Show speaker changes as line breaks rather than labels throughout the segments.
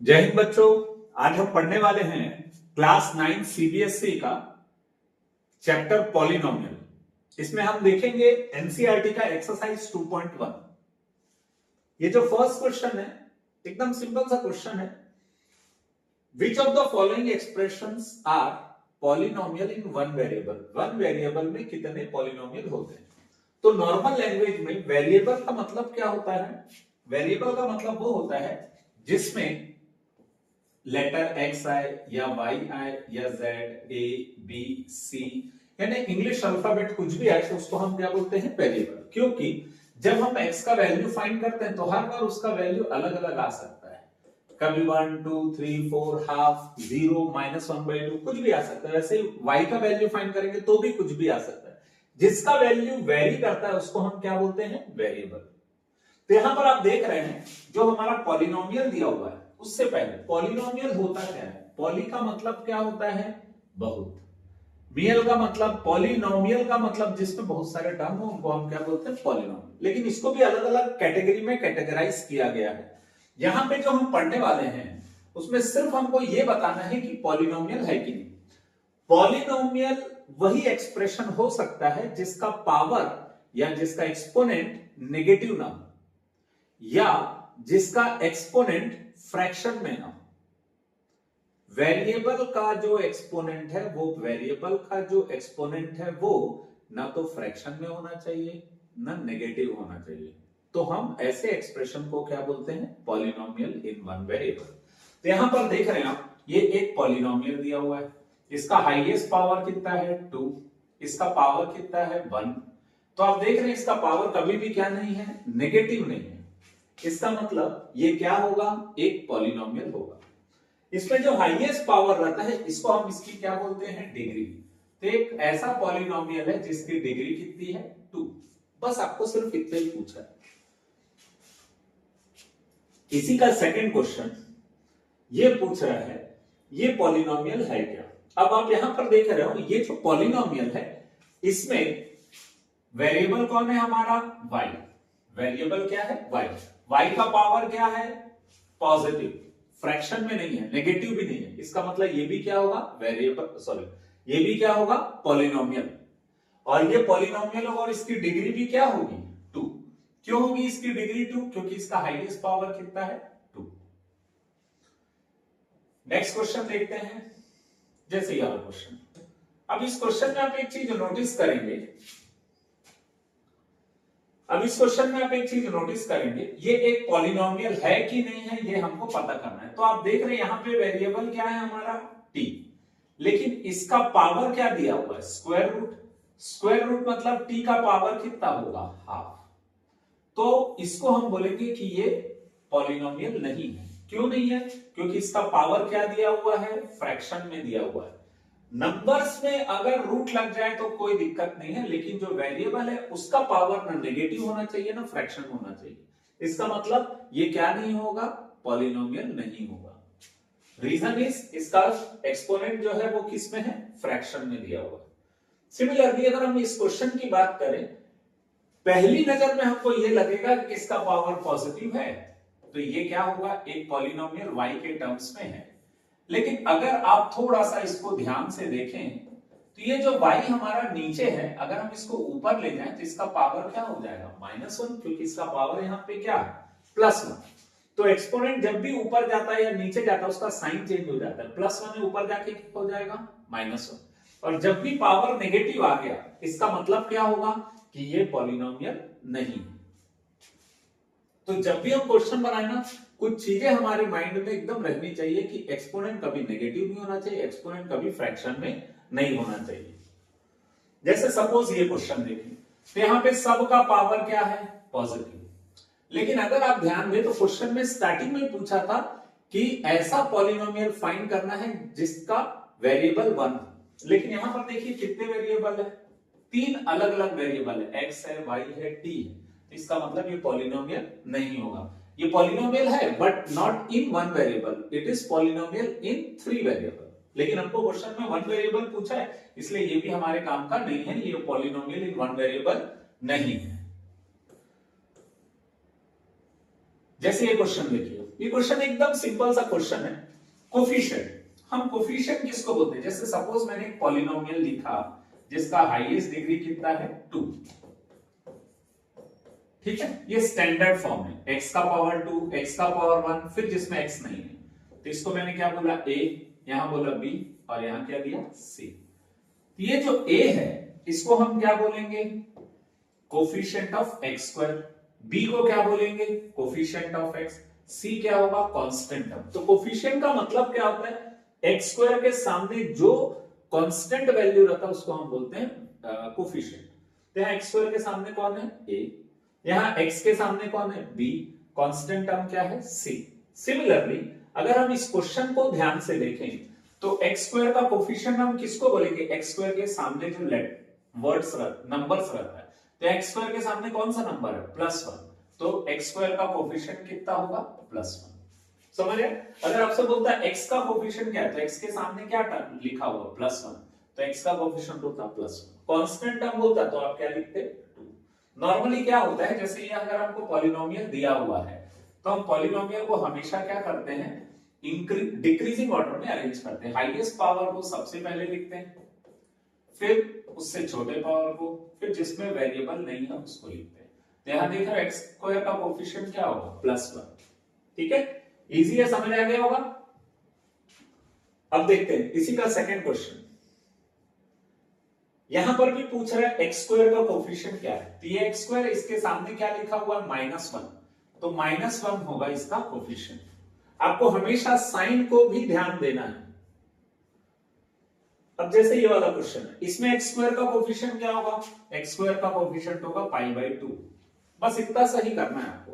जय हिंद बच्चों। आज हम पढ़ने वाले हैं क्लास 9 सीबीएसई का चैप्टर पॉलिनोमियल। इसमें हम देखेंगे एनसीईआरटी का एक्सरसाइज 2.1। ये जो फर्स्ट क्वेश्चन है एकदम सिंपल सा क्वेश्चन है। Which of the following expressions are polynomial in one variable. One variable में कितने पॉलिनोमियल होते हैं? तो नॉर्मल लैंग्वेज में वेरिएबल का मतलब क्या होता है? वेरिएबल का मतलब वो होता है जिसमें लेटर एक्स आए या वाई आए या जेड ए बी सी, यानी इंग्लिश अल्फाबेट कुछ भी आए तो उसको हम क्या बोलते हैं? वेरिएबल। क्योंकि जब हम एक्स का वैल्यू फाइंड करते हैं तो हर बार उसका वैल्यू अलग अलग आ सकता है। कभी 1 2 3 4 हाफ 0 -1/2 कुछ भी आ सकता है। वैसे वाई का वैल्यू फाइंड करेंगे तो भी कुछ भी आ सकता है। जिसका वैल्यू वेरी करता है उसको हम क्या बोलते हैं? वेरिएबल। तो यहां पर आप देख रहे हैं जो हमारा पॉलिनोमियल दिया हुआ है उससे पहले पॉलिनोमियल होता क्या है? पॉली का मतलब क्या होता है? बहुत। मियल का मतलब, पॉलिनोमियल का मतलब जिसमें बहुत सारे टर्म हो उनको हम क्या बोलते हैं? पॉलिनोमियल। लेकिन इसको भी अलग अलग कैटेगरी में कैटेगराइज किया गया है। यहां पे जो हम पढ़ने वाले हैं उसमें सिर्फ हमको यह बताना है कि पॉलिनोमियल है कि नहीं। पॉलिनोमियल वही एक्सप्रेशन हो सकता है जिसका पावर या जिसका एक्सपोनेंट नेगेटिव ना हो या जिसका एक्सपोनेंट फ्रैक्शन में ना हो। वेरिएबल का जो एक्सपोनेंट है वो ना तो फ्रैक्शन में होना चाहिए ना नेगेटिव होना चाहिए। तो हम ऐसे एक्सप्रेशन को क्या बोलते हैं? Polynomial in one variable. तो यहां पर देख रहे हैं आप, ये एक पॉलिनोमियल दिया हुआ है। इसका हाईएस्ट पावर कितना है? 2। इसका पावर कितना है? 1। तो आप देख रहे हैं इसका पावर कभी भी क्या नहीं है? नेगेटिव नहीं है। इसका मतलब ये क्या होगा? एक पॉलिनोमियल होगा। इसमें जो हाईएस्ट पावर रहता है इसको हम इसकी क्या बोलते हैं? डिग्री। तो एक ऐसा पॉलिनोमियल है जिसकी डिग्री कितनी है? 2। बस आपको सिर्फ इतना ही पूछा है। इसी का सेकंड क्वेश्चन ये पूछ रहा है ये पॉलिनोमियल है क्या? अब आप यहां पर देख रहे हो ये जो पॉलिनोमियल है इसमें वेरिएबल कौन है हमारा? y। वेरिएबल क्या है? y। y का पावर क्या है? पॉजिटिव। फ्रैक्शन में नहीं है, नेगेटिव भी नहीं है। इसका मतलब ये भी क्या होगा? वेरिएबल, सॉरी, ये भी क्या होगा? पॉलिनोमियल। और ये पॉलिनोमियल होगा और इसकी डिग्री भी क्या होगी? 2। क्यों होगी इसकी डिग्री 2? क्योंकि इसका हाईएस्ट पावर कितना है? 2। नेक्स्ट क्वेश्चन देखते हैं। जैसे यह क्वेश्चन, अब इस क्वेश्चन में आप एक चीज नोटिस करेंगे, ये एक पॉलिनोमियल है कि नहीं है ये हमको पता करना है। तो आप देख रहे हैं यहां पे वेरिएबल क्या है हमारा? t। लेकिन इसका पावर क्या दिया हुआ है? Square root. स्क्वायर रूट मतलब t का पावर कितना होगा? हाफ। तो इसको हम बोलेंगे कि ये पॉलिनोमियल नहीं है। क्यों नहीं है? क्योंकि इसका पावर क्या दिया हुआ है? फ्रैक्शन में दिया हुआ है। नंबर्स में अगर रूट लग जाए तो कोई दिक्कत नहीं है, लेकिन जो वेरिएबल है उसका पावर ना नेगेटिव होना चाहिए ना फ्रैक्शन होना चाहिए। इसका मतलब ये क्या नहीं होगा? पॉलिनोमियल नहीं होगा। रीजन इज इसका एक्सपोनेंट जो है वो किस में है? फ्रैक्शन में दिया हुआ है। सिमिलरली अगर हम इस क्वेश्चन की बात करें, पहली नजर में हमको ये लगेगा कि इसका पावर पॉजिटिव है तो ये क्या होगा? एक पॉलिनोमियल y के टर्म्स में है। लेकिन अगर आप थोड़ा सा इसको ध्यान से देखें तो ये जो y हमारा नीचे है अगर हम इसको ऊपर ले जाएं तो इसका पावर क्या हो जाएगा? -1, क्योंकि इसका पावर यहां पे क्या है? +1। तो एक्सपोनेंट जब भी ऊपर जाता है या नीचे जाता है उसका साइन चेंज हो जाता है। +1 में ऊपर जाके क्या हो जाएगा? -1। और जब भी पावर नेगेटिव आ गया इसका मतलब क्या होगा? कि ये पॉलिनोमियल नहीं। तो जब भी हम क्वेश्चन बनाए ना, कुछ चीजें हमारे माइंड में एकदम रहनी चाहिए कि एक्सपोनेंट कभी नेगेटिव नहीं होना चाहिए, एक्सपोनेंट कभी फ्रैक्शन में नहीं होना चाहिए। जैसे सपोज ये क्वेश्चन देखिए, तो यहां पे सब का पावर क्या है? पॉजिटिव। लेकिन अगर आप ध्यान दें तो क्वेश्चन में स्टार्टिंग में पूछा था कि ऐसा पॉलिनोमियल फाइंड करना है जिसका वेरिएबल 1। लेकिन यहां पर देखिए कितने वेरिएबल है? 3 अलग अलग वेरिएबल है, x है, y है, t है। इसका मतलब ये पॉलिनोमियल नहीं होगा। ये पॉलिनोमियल है but not in one variable, it is polynomial in 3 variable. लेकिन हमको क्वेश्चन में 1 वेरिएबल पूछा है इसलिए ये भी हमारे काम का नहीं है। ये पॉलिनोमियल इन 1 वेरिएबल नहीं है। जैसे ये क्वेश्चन देखिए, ये क्वेश्चन एकदम सिंपल सा क्वेश्चन है। कोफिशिएंट, हम कोफिशिएंट किसको बोलते हैं? जैसे सपोज मैंने एक पॉलिनोमियल लिखा जिसका हाईएस्ट डिग्री कितना है 2, ठीक है, ये स्टैंडर्ड फॉर्म है, x का पावर 2, x का पावर 1, फिर जिसमें x नहीं है, तो इसको मैंने क्या बोला a, यहां बोला b और यहां क्या दिया c। ये जो a है इसको हम क्या बोलेंगे? Coefficient of x square. b को क्या बोलेंगे? Coefficient of x। c क्या होगा? Constant term. तो कोफिशिएंट का मतलब क्या होता है? x स्क्वायर के सामने जो कांस्टेंट वैल्यू रहता है उसको हम बोलते हैं कोफिशिएंट। तो यहां x स्क्वायर के सामने कौन है? a, यहां x के सामने कौन है? b, कांस्टेंट टर्म क्या है? c। सिमिलरली अगर हम इस क्वेश्चन को ध्यान से देखें तो x स्क्वायर का कोफिशिएंट हम किसको बोलेंगे? x स्क्वायर के सामने जो वर्ड्स नंबर्स रहता है, तो x स्क्वायर के सामने कौन सा नंबर है? +1, तो x स्क्वायर का कोफिशिएंट कितना होगा? +1। समझ गए? अगर आपसे बोलता है x का कोफिशिएंट क्या है, तो x के सामने क्या टर्म लिखा हुआ? +1, तो x का कोफिशिएंट होता +1। कांस्टेंट टर्म बोलता तो आप क्या लिखते? 2। नॉर्मली क्या होता है, जैसे ये अगर हमको पॉलिनोमियल दिया हुआ है तो हम पॉलिनोमियल को हमेशा क्या करते हैं? डिक्रीजिंग ऑर्डर में अरेंज करते हैं। हाईएस्ट पावर को सबसे पहले लिखते हैं, फिर उससे छोटे पावर को, फिर जिसमें वेरिएबल नहीं है उसको लिखते हैं। तो यहां देख रहे हो x स्क्वायर का कोफिशिएंट क्या होगा? +1। ठीक है, इजी है, समझ आ गया होगा। अब देखते हैं इसी का सेकंड क्वेश्चन। यहां पर भी पूछ रहा है x स्क्वायर का कोफिशिएंट क्या है, तो ये x स्क्वायर इसके सामने क्या लिखा हुआ है? -1, तो -1 होगा इसका कोफिशिएंट। आपको हमेशा साइन को भी ध्यान देना है। अब जैसे ये वाला क्वेश्चन है, इसमें x स्क्वायर का कोफिशिएंट क्या होगा? x स्क्वायर का कोफिशिएंट होगा π/2। बस इतना सही करना है आपको।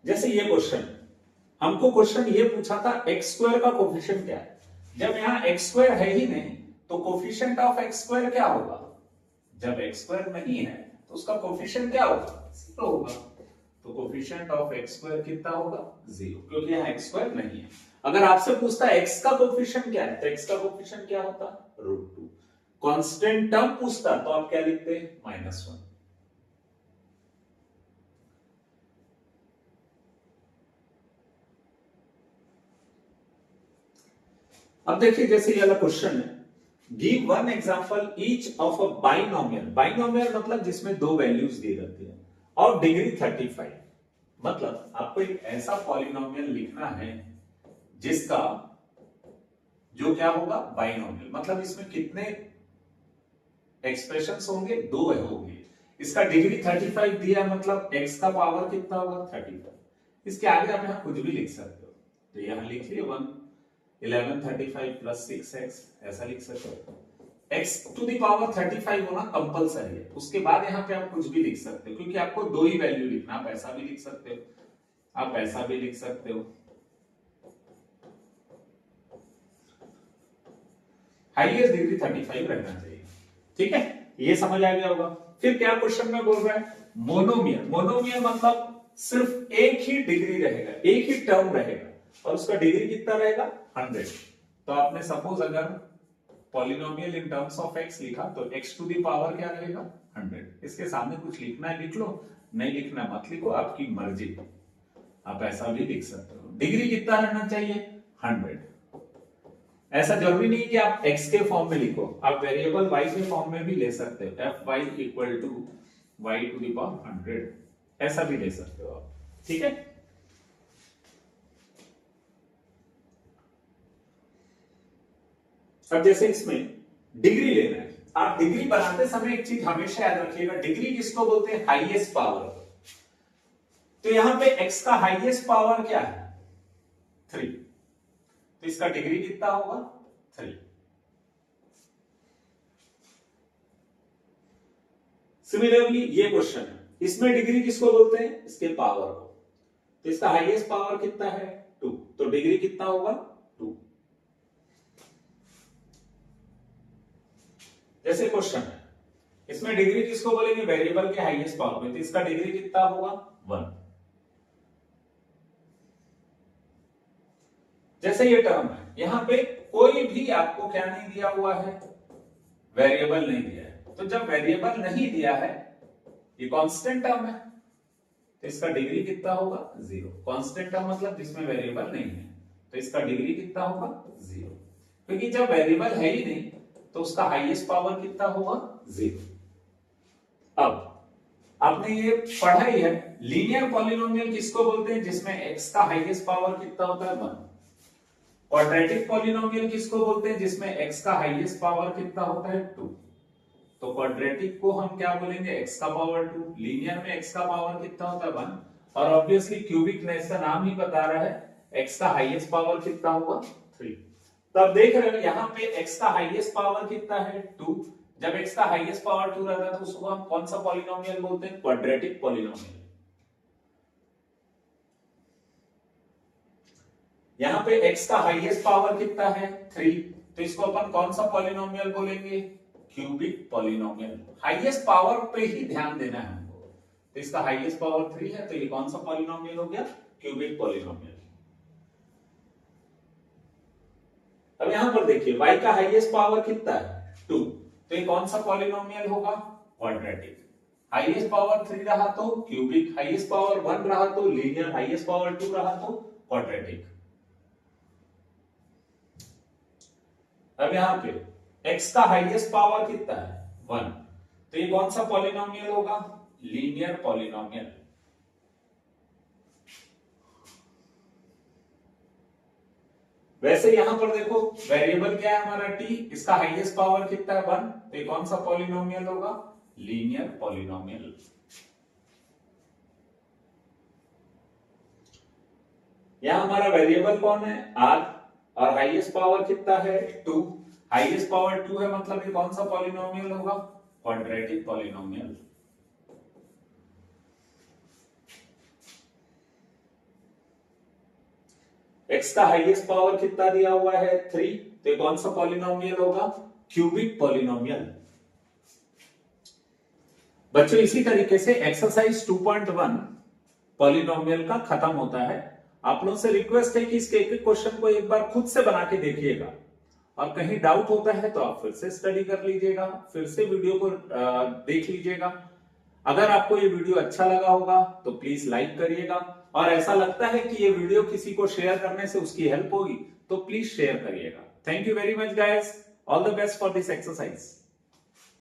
जैसे ये क्वेश्चन, हमको क्वेश्चन ये पूछा था x स्क्वायर का कोफिशिएंट क्या है। जब यहां x स्क्वायर है ही नहीं तो कोफिशिएंट ऑफ x स्क्वायर क्या होगा? जब x स्क्वायर नहीं है तो उसका कोफिशिएंट क्या होगा? 0 होगा। तो कोफिशिएंट ऑफ x स्क्वायर कितना होगा? 0, क्योंकि यहां x स्क्वायर नहीं है। अगर आपसे पूछता है x का कोफिशिएंट क्या है, तो x का कोफिशिएंट क्या होता? √2। कांस्टेंट टर्म पूछता तो आप क्या लिखते? -1। अब देखिए जैसे ये वाला क्वेश्चन है, give one example each of a binomial. Binomial मतलब जिसमें दो वैल्यूज दी रहती है और डिग्री 35। मतलब आपको एक ऐसा पॉलिनोमियल लिखना है जिसका जो क्या होगा? बाइनोमियल। मतलब इसमें कितने एक्सप्रेशंस होंगे? 2 होंगे। इसका डिग्री 35 दिया, मतलब x का पावर कितना होगा? 35। इसके आगे आप यहां कुछ भी लिख सकते हो, तो यहां लिख लिए 1135 + 6x, ऐसा लिख सकते हो। x टू द पावर 35 होना कंपलसरी है। उसके बाद यहां पे आप कुछ भी लिख सकते हो, क्योंकि आपको 2 ही वैल्यू लिखना। आप ऐसा भी लिख सकते हो, आप ऐसा भी लिख सकते हो। हाईएस्ट डिग्री 35 रहना चाहिए। ठीक है, ये समझ आ गया होगा। फिर क्या क्वेश्चन में बोल रहा है? मोनोमियल। मोनोमियल मतलब सिर्फ एक ही डिग्री रहेगा, एक ही टर्म रहेगा और उसका डिग्री कितना रहेगा? 100। तो आपने सपोज अगर polynomial in terms of x लिखा तो x टू द पावर क्या रहेगा? 100। इसके सामने कुछ लिखना है लिख लो, नहीं लिखना मत लिखो, आपकी मर्जी। आप ऐसा भी लिख सकते हो। डिग्री कितना रहना चाहिए? 100। ऐसा जरूरी नहीं कि आप x के फॉर्म में लिखो, आप वेरिएबल y के फॉर्म में भी ले सकते हो। fy = y to the power 100, ऐसा भी ले सकते हो आप। ठीक है, अब जैसे इसमें डिग्री लेना है, आप डिग्री बनाते समय एक चीज हमेशा याद रखिएगा, डिग्री किसको बोलते हैं? Highest power. तो यहां पे x का हाईएस्ट पावर क्या है? 3, तो इसका डिग्री कितना होगा? 3। सिमिलरली ये क्वेश्चन है, इसमें डिग्री किसको बोलते हैं? इसके पावर को। तो इसका हाईएस्ट पावर कितना है? 2, तो डिग्री कितना होगा? 2। जैसे क्वेश्चन है, इसमें डिग्री किसको बोलेंगे? वेरिएबल के हाईएस्ट पावर में, तो इसका डिग्री कितना होगा? 1। जैसे ये टर्म है, यहां पे कोई भी आपको क्या नहीं दिया हुआ है? वेरिएबल नहीं दिया है। तो जब वेरिएबल नहीं दिया है ये कांस्टेंट टर्म है तो इसका डिग्री कितना होगा 0। कांस्टेंट टर्म मतलब जिसमें वेरिएबल नहीं है तो इसका डिग्री कितना होगा 0, क्योंकि जब वेरिएबल है ही नहीं तो उसका हाईएस्ट पावर कितना होगा 0। अब आपने ये पढ़ा ही है, लीनियर पॉलिनोमियल किसको बोलते हैं जिसमें x का हाईएस्ट पावर कितना होता है 1। क्वाड्रेटिक पॉलिनोमियल किसको बोलते हैं जिसमें x का हाईएस्ट पावर कितना होता है 2। तो क्वाड्रेटिक को हम क्या बोलेंगे x का पावर 2, लीनियर में x का पावर कितना होता है 1, और ऑब्वियसली क्यूबिक ने इसका नाम ही बता रहा है x का हाईएस्ट पावर कितना होगा 3। तो अब देख रहे हो यहाँ पे x का हाईएस्ट पावर कितना है 2। जब x का हाईएस्ट पावर 2 रहता है तो उसको हम कौन सा पॉलिनोमियल बोलते हैं, क्वाड्रेटिक पॉलिनोमियल। यहाँ पे x का हाईएस्ट पावर कितना है 3, तो इसको अपन कौन सा पॉलिनोमियल बोलेंगे, क्यूबिक पॉलिनोमियल। हाईएस्ट पावर पे ही ध्यान देना है हमको, तो इसका हाईएस्ट पावर 3 है तो ये कौन सा पॉलिनोमियल हो गया, क्यूबिक पॉलिनोमियल। अब यहां पर देखिए y का हाईएस्ट पावर कितना है 2, तो ये कौन सा पॉलिनोमियल होगा, क्वाड्रेटिक। हाईएस्ट पावर 3 रहा तो क्यूबिक, हाईएस्ट पावर 1 रहा तो लीनियर, हाईएस्ट पावर 2 रहा तो क्वाड्रेटिक। अब यहां पे x का हाईएस्ट पावर कितना है 1, तो ये कौन सा पॉलिनोमियल होगा, लीनियर पॉलिनोमियल। वैसे यहां पर देखो वेरिएबल क्या है हमारा t, इसका हाईएस्ट पावर कितना है 1, तो ये कौन सा पॉलिनोमियल होगा, लीनियर पॉलिनोमियल। यहां हमारा वेरिएबल कौन है r, और हाईएस्ट पावर कितना है 2, हाईएस्ट पावर 2 है मतलब ये कौन सा पॉलिनोमियल होगा, क्वाड्रेटिक पॉलिनोमियल। x का हाईएस्ट पावर कितना दिया हुआ है 3, तो ये कौन सा पॉलिनोमियल होगा, क्यूबिक पॉलिनोमियल। बच्चों इसी तरीके से एक्सरसाइज 2.1 पॉलिनोमियल का खत्म होता है। आप लोगों से रिक्वेस्ट है कि इसके एक क्वेश्चन को एक बार खुद से बना के देखिएगा, और कहीं डाउट होता है तो आप फिर से स्टडी कर लीजिएगा, फिर से वीडियो को देख लीजिएगा। अगर आपको ये वीडियो अच्छा लगा होगा तो प्लीज लाइक करिएगा, और ऐसा लगता है कि ये वीडियो किसी को शेयर करने से उसकी हेल्प होगी तो प्लीज शेयर करिएगा। Thank you very much guys, all the best for this exercise.